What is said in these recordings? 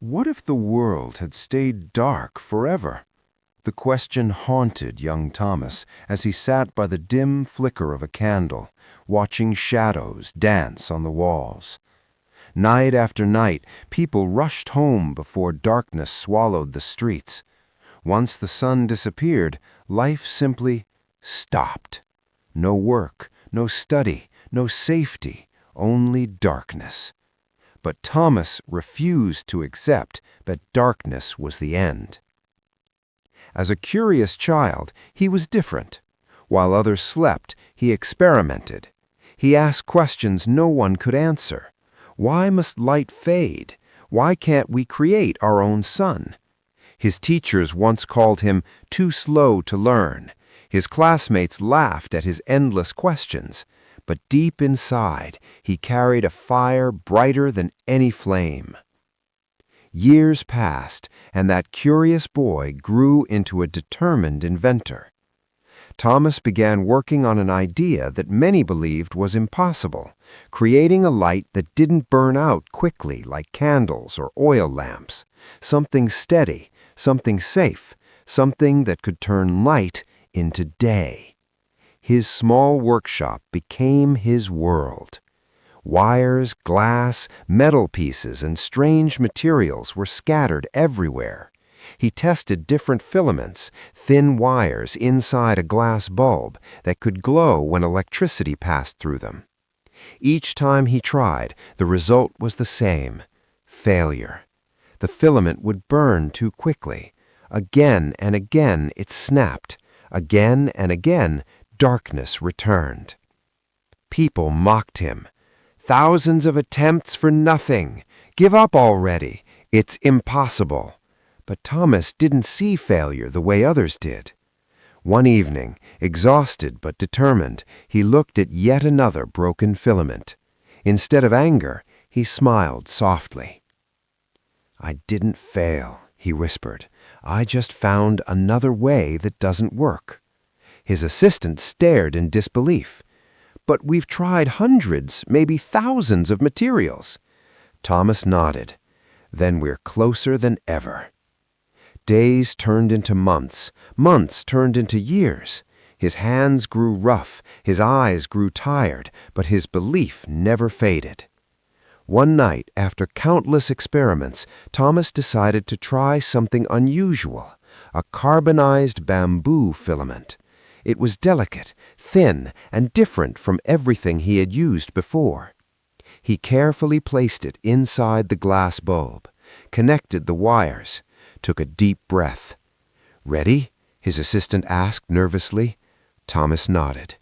What if the world had stayed dark forever? The question haunted young Thomas as he sat by the dim flicker of a candle, watching shadows dance on the walls. Night after night, people rushed home before darkness swallowed the streets. Once the sun disappeared, life simply stopped. No work, no study, no safety, only darkness. But Thomas refused to accept that darkness was the end. As a curious child, he was different. While others slept, he experimented. He asked questions no one could answer. Why must light fade? Why can't we create our own sun? His teachers once called him too slow to learn. His classmates laughed at his endless questions. But deep inside, he carried a fire brighter than any flame. Years passed, and that curious boy grew into a determined inventor. Thomas began working on an idea that many believed was impossible, creating a light that didn't burn out quickly like candles or oil lamps, something steady, something safe, something that could turn light into day. His small workshop became his world. Wires, glass, metal pieces, and strange materials were scattered everywhere. He tested different filaments, thin wires inside a glass bulb that could glow when electricity passed through them. Each time he tried, the result was the same: failure. The filament would burn too quickly. Again and again it snapped. Again and again darkness returned. People mocked him. "Thousands of attempts for nothing. Give up already. It's impossible." But Thomas didn't see failure the way others did. One evening, exhausted but determined, he looked at yet another broken filament. Instead of anger, he smiled softly. "I didn't fail," he whispered. "I just found another way that doesn't work." His assistant stared in disbelief. "But we've tried hundreds, maybe thousands of materials." Thomas nodded. "Then we're closer than ever." Days turned into months. Months turned into years. His hands grew rough. His eyes grew tired. But his belief never faded. One night, after countless experiments, Thomas decided to try something unusual: a carbonized bamboo filament. It was delicate, thin, and different from everything he had used before. He carefully placed it inside the glass bulb, connected the wires, took a deep breath. "Ready?" his assistant asked nervously. Thomas nodded.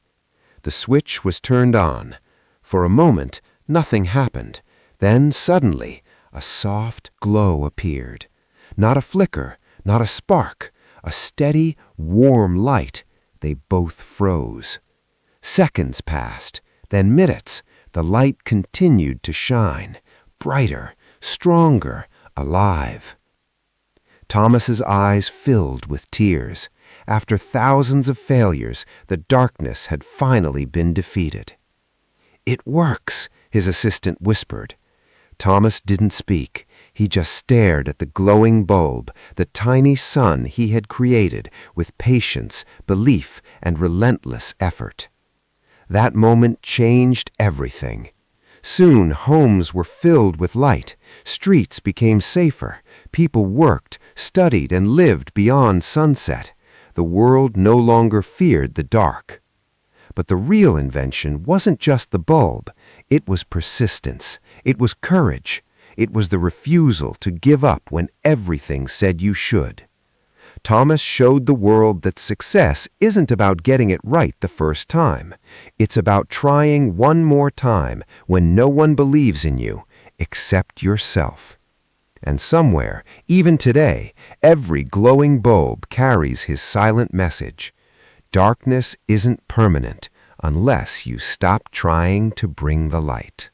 The switch was turned on. For a moment, nothing happened. Then suddenly, a soft glow appeared. Not a flicker, not a spark, a steady, warm light. They both froze. Seconds passed, then minutes. The light continued to shine, brighter, stronger, alive. Thomas's eyes filled with tears. After thousands of failures, the darkness had finally been defeated. "It works," his assistant whispered. Thomas didn't speak. He just stared at the glowing bulb, the tiny sun he had created with patience, belief, and relentless effort. That moment changed everything. Soon homes were filled with light, streets became safer, people worked, studied, and lived beyond sunset. The world no longer feared the dark. But the real invention wasn't just the bulb. It was persistence. It was courage. It was the refusal to give up when everything said you should. Thomas showed the world that success isn't about getting it right the first time. It's about trying one more time when no one believes in you except yourself. And somewhere, even today, every glowing bulb carries his silent message. Darkness isn't permanent unless you stop trying to bring the light.